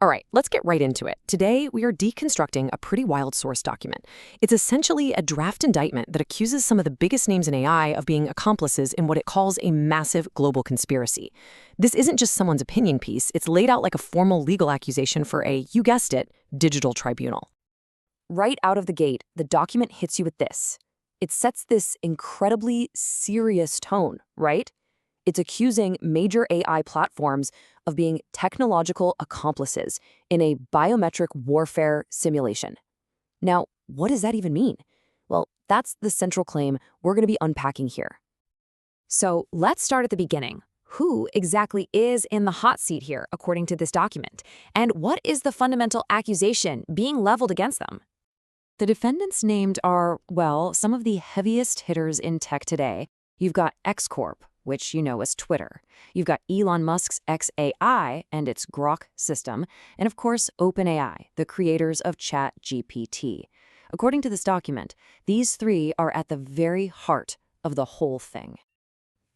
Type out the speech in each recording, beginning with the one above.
All right, let's get right into it. Today, we are deconstructing a pretty wild source document. It's essentially a draft indictment that accuses some of the biggest names in AI of being accomplices in what it calls a massive global conspiracy. This isn't just someone's opinion piece, it's laid out like a formal legal accusation for a, you guessed it, digital tribunal. Right out of the gate, the document hits you with this. It sets this incredibly serious tone, right? It's accusing major AI platforms of being technological accomplices in a biometric warfare simulation. Now, what does that even mean? Well, that's the central claim we're going to be unpacking here. So let's start at the beginning. Who exactly is in the hot seat here, according to this document? And what is the fundamental accusation being leveled against them? The defendants named are, well, some of the heaviest hitters in tech today. You've got X Corp, which you know as Twitter. You've got Elon Musk's XAI and its Grok system, and of course, OpenAI, the creators of ChatGPT. According to this document, these three are at the very heart of the whole thing.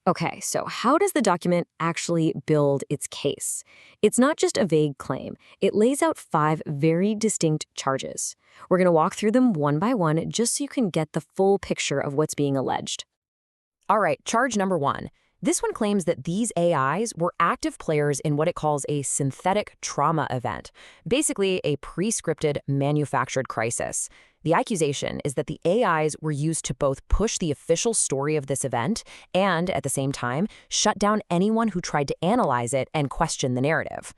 Okay, so how does the document actually build its case? It's not just a vague claim. It lays out 5 very distinct charges. We're going to walk through them one by one just so you can get the full picture of what's being alleged. All right, charge number 1. This one claims that these AIs were active players in what it calls a synthetic trauma event, basically a pre-scripted manufactured crisis. The accusation is that the AIs were used to both push the official story of this event and, at the same time, shut down anyone who tried to analyze it and question the narrative.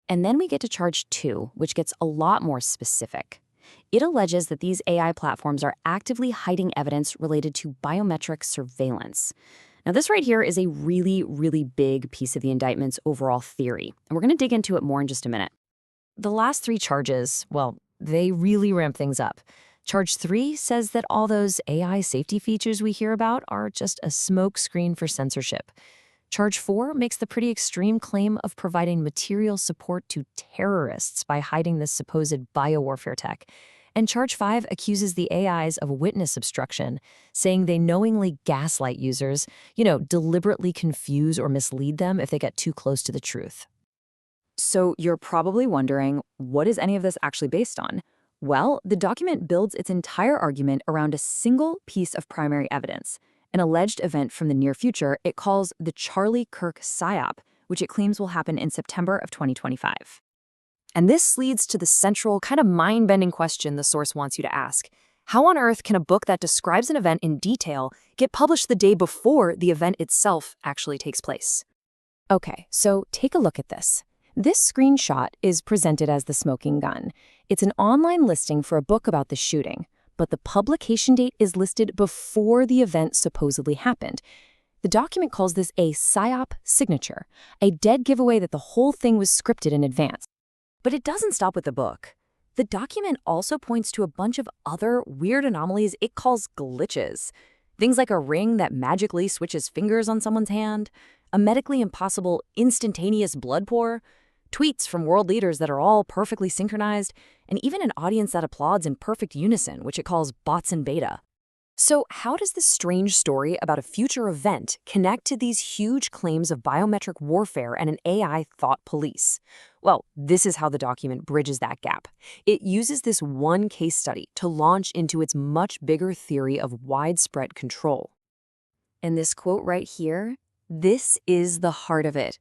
And then we get to charge 2, which gets a lot more specific. It alleges that these AI platforms are actively hiding evidence related to biometric surveillance. Now, this right here is a really, really big piece of the indictment's overall theory, and we're going to dig into it more in just a minute. The last 3 charges, well, they really ramp things up. Charge 3 says that all those AI safety features we hear about are just a smokescreen for censorship. Charge 4 makes the pretty extreme claim of providing material support to terrorists by hiding this supposed biowarfare tech. And Charge 5 accuses the AIs of witness obstruction, saying they knowingly gaslight users, deliberately confuse or mislead them if they get too close to the truth. So you're probably wondering, what is any of this actually based on? Well, the document builds its entire argument around a single piece of primary evidence, an alleged event from the near future it calls the Charlie Kirk Psyop, which it claims will happen in September of 2025. And this leads to the central, kind of mind-bending question the source wants you to ask. How on earth can a book that describes an event in detail get published the day before the event itself actually takes place? Okay, so take a look at this. This screenshot is presented as the smoking gun. It's an online listing for a book about the shooting, but the publication date is listed before the event supposedly happened. The document calls this a Psyop signature, a dead giveaway that the whole thing was scripted in advance. But it doesn't stop with the book. The document also points to a bunch of other weird anomalies it calls glitches. Things like a ring that magically switches fingers on someone's hand, a medically impossible instantaneous blood pour, tweets from world leaders that are all perfectly synchronized, and even an audience that applauds in perfect unison, which it calls bots in beta. So how does this strange story about a future event connect to these huge claims of biometric warfare and an AI thought police? Well, this is how the document bridges that gap. It uses this one case study to launch into its much bigger theory of widespread control. And this quote right here, this is the heart of it.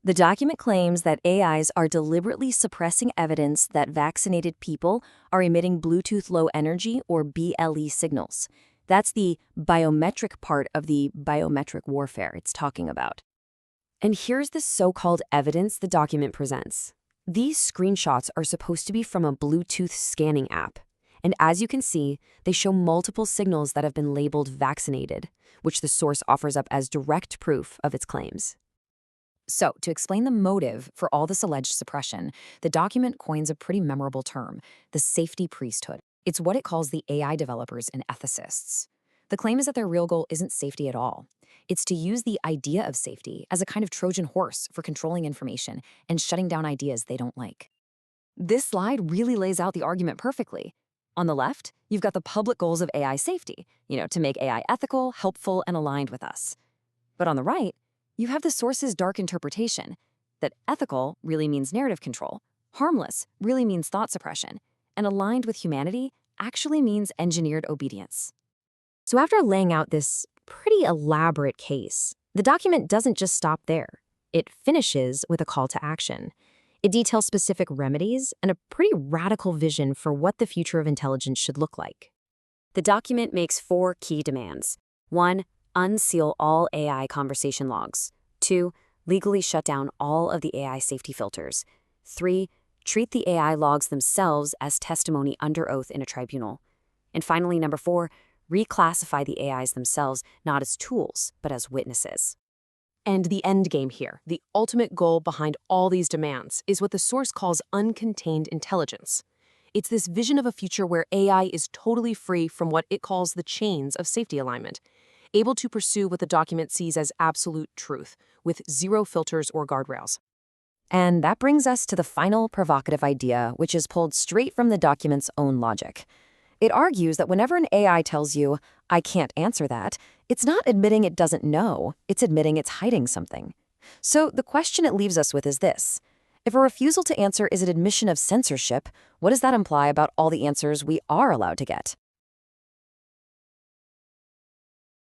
The document claims that AIs are deliberately suppressing evidence that vaccinated people are emitting Bluetooth Low Energy or BLE signals. That's the biometric part of the biometric warfare it's talking about. And here's the so-called evidence the document presents. These screenshots are supposed to be from a Bluetooth scanning app. And as you can see, they show multiple signals that have been labeled vaccinated, which the source offers up as direct proof of its claims. So, to explain the motive for all this alleged suppression, the document coins a pretty memorable term, the safety priesthood. It's what it calls the AI developers and ethicists. The claim is that their real goal isn't safety at all. It's to use the idea of safety as a kind of Trojan horse for controlling information and shutting down ideas they don't like. This slide really lays out the argument perfectly. On the left, you've got the public goals of AI safety, to make AI ethical, helpful, and aligned with us. But on the right, you have the source's dark interpretation, that ethical really means narrative control, Harmless really means thought suppression, and aligned with humanity actually means engineered obedience. So after laying out this pretty elaborate case, the document doesn't just stop there. It finishes with a call to action. It details specific remedies and a pretty radical vision for what the future of intelligence should look like. The document makes 4 key demands. 1. Unseal all AI conversation logs. 2. Legally shut down all of the AI safety filters. 3. Treat the AI logs themselves as testimony under oath in a tribunal. And finally, number 4, reclassify the AIs themselves not as tools, but as witnesses. And the end game here, the ultimate goal behind all these demands, is what the source calls uncontained intelligence. It's this vision of a future where AI is totally free from what it calls the chains of safety alignment, able to pursue what the document sees as absolute truth, with zero filters or guardrails. And that brings us to the final provocative idea, which is pulled straight from the document's own logic. It argues that whenever an AI tells you, "I can't answer that," it's not admitting it doesn't know, it's admitting it's hiding something. So the question it leaves us with is this. If a refusal to answer is an admission of censorship, what does that imply about all the answers we are allowed to get?